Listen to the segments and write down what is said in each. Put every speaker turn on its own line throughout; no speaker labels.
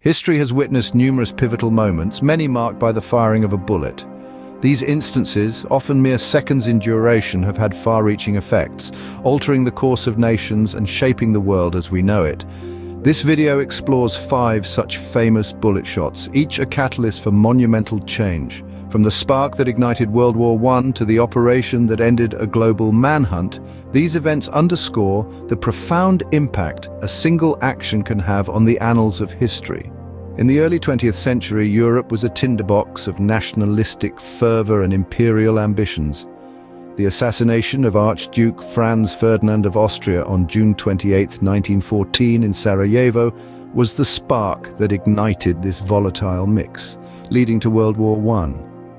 History has witnessed numerous pivotal moments, many marked by the firing of a bullet. These instances, often mere seconds in duration, have had far-reaching effects, altering the course of nations and shaping the world as we know it. This video explores 5 such famous bullet shots, each a catalyst for monumental change. From the spark that ignited World War I to the operation that ended a global manhunt, these events underscore the profound impact a single action can have on the annals of history. In the early 20th century, Europe was a tinderbox of nationalistic fervor and imperial ambitions. The assassination of Archduke Franz Ferdinand of Austria on June 28, 1914 in Sarajevo was the spark that ignited this volatile mix, leading to World War I.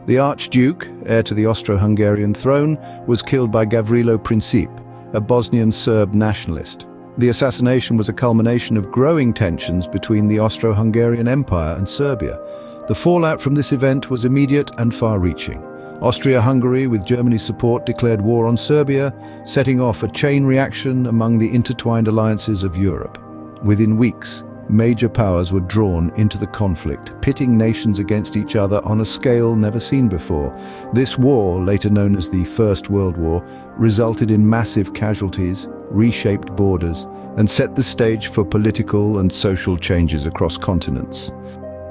The Archduke, heir to the Austro-Hungarian throne, was killed by Gavrilo Princip, a Bosnian Serb nationalist. The assassination was a culmination of growing tensions between the Austro-Hungarian Empire and Serbia. The fallout from this event was immediate and far-reaching. Austria-Hungary, with Germany's support, declared war on Serbia, setting off a chain reaction among the intertwined alliances of Europe. Within weeks, major powers were drawn into the conflict, pitting nations against each other on a scale never seen before. This war, later known as the First World War, resulted in massive casualties, reshaped borders, and set the stage for political and social changes across continents.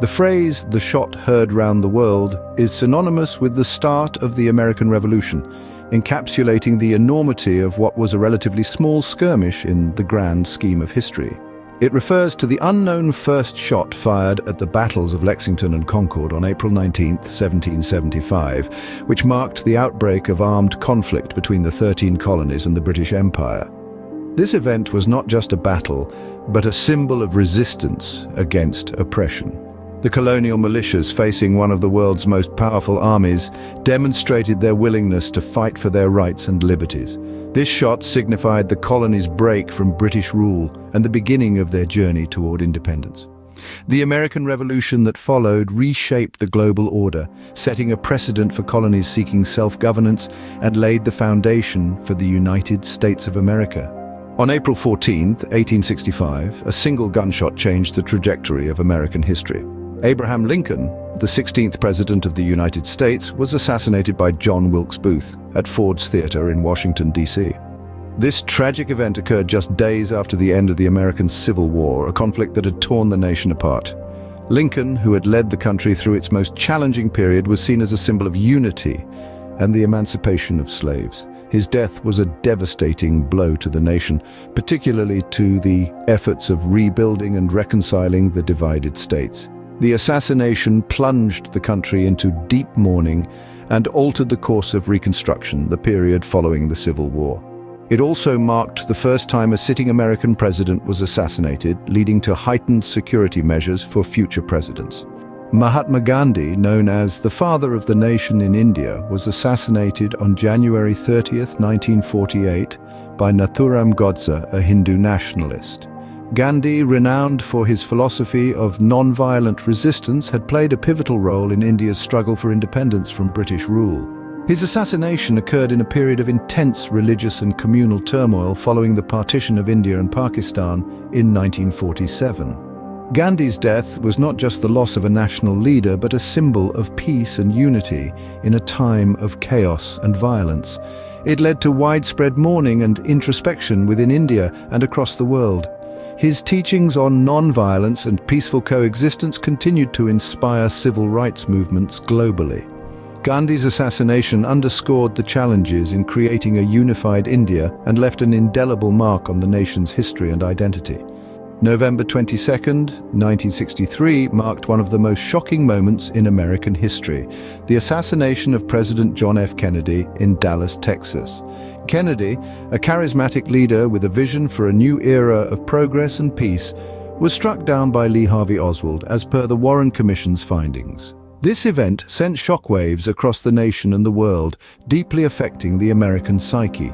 The phrase, "the shot heard round the world," is synonymous with the start of the American Revolution, encapsulating the enormity of what was a relatively small skirmish in the grand scheme of history. It refers to the unknown first shot fired at the battles of Lexington and Concord on April 19, 1775, which marked the outbreak of armed conflict between the 13 colonies and the British Empire. This event was not just a battle, but a symbol of resistance against oppression. The colonial militias, facing one of the world's most powerful armies, demonstrated their willingness to fight for their rights and liberties. This shot signified the colonies' break from British rule and the beginning of their journey toward independence. The American Revolution that followed reshaped the global order, setting a precedent for colonies seeking self-governance and laid the foundation for the United States of America. On April 14, 1865, a single gunshot changed the trajectory of American history. Abraham Lincoln, the 16th President of the United States, was assassinated by John Wilkes Booth at Ford's Theater in Washington, D.C. This tragic event occurred just days after the end of the American Civil War, a conflict that had torn the nation apart. Lincoln, who had led the country through its most challenging period, was seen as a symbol of unity and the emancipation of slaves. His death was a devastating blow to the nation, particularly to the efforts of rebuilding and reconciling the divided states. The assassination plunged the country into deep mourning and altered the course of Reconstruction, the period following the Civil War. It also marked the first time a sitting American president was assassinated, leading to heightened security measures for future presidents. Mahatma Gandhi, known as the father of the nation in India, was assassinated on January 30, 1948, by Nathuram Godse, a Hindu nationalist. Gandhi, renowned for his philosophy of non-violent resistance, had played a pivotal role in India's struggle for independence from British rule. His assassination occurred in a period of intense religious and communal turmoil following the partition of India and Pakistan in 1947. Gandhi's death was not just the loss of a national leader, but a symbol of peace and unity in a time of chaos and violence. It led to widespread mourning and introspection within India and across the world. His teachings on non-violence and peaceful coexistence continued to inspire civil rights movements globally. Gandhi's assassination underscored the challenges in creating a unified India and left an indelible mark on the nation's history and identity. November 22, 1963 marked one of the most shocking moments in American history, the assassination of President John F. Kennedy in Dallas, Texas. Kennedy, a charismatic leader with a vision for a new era of progress and peace, was struck down by Lee Harvey Oswald as per the Warren Commission's findings. This event sent shockwaves across the nation and the world, deeply affecting the American psyche.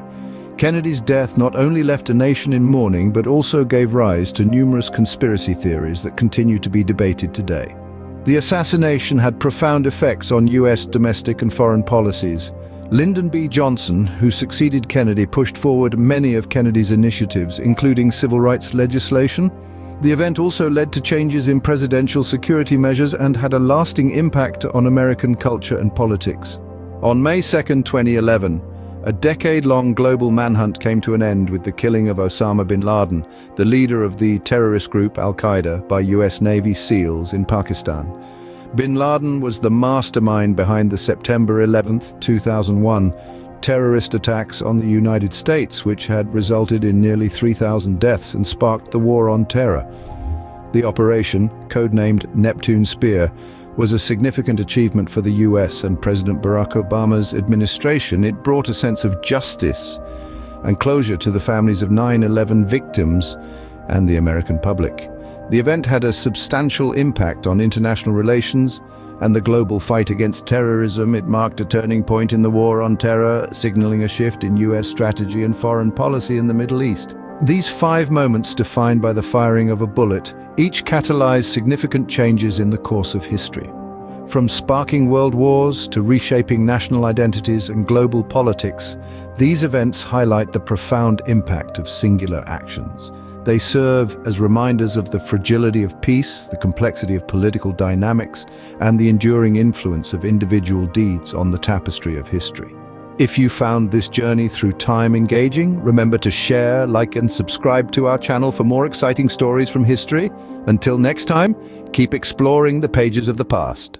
Kennedy's death not only left a nation in mourning, but also gave rise to numerous conspiracy theories that continue to be debated today. The assassination had profound effects on U.S. domestic and foreign policies. Lyndon B. Johnson, who succeeded Kennedy, pushed forward many of Kennedy's initiatives, including civil rights legislation, The event also led to changes in presidential security measures and had a lasting impact on American culture and politics. On May 2, 2011, a decade-long global manhunt came to an end with the killing of Osama bin Laden, the leader of the terrorist group Al-Qaeda, by US Navy SEALs in Pakistan. Bin Laden was the mastermind behind the September 11, 2001, terrorist attacks on the United States, which had resulted in nearly 3,000 deaths and sparked the War on Terror. The operation, codenamed Neptune Spear, was a significant achievement for the US and President Barack Obama's administration. It brought a sense of justice and closure to the families of 9/11 victims and the American public. The event had a substantial impact on international relations and the global fight against terrorism. It marked a turning point in the War on Terror, signaling a shift in US strategy and foreign policy in the Middle East. These 5 moments, defined by the firing of a bullet, each catalyzed significant changes in the course of history. From sparking world wars to reshaping national identities and global politics, these events highlight the profound impact of singular actions. They serve as reminders of the fragility of peace, the complexity of political dynamics, and the enduring influence of individual deeds on the tapestry of history. If you found this journey through time engaging, remember to share, like, and subscribe to our channel for more exciting stories from history. Until next time, keep exploring the pages of the past.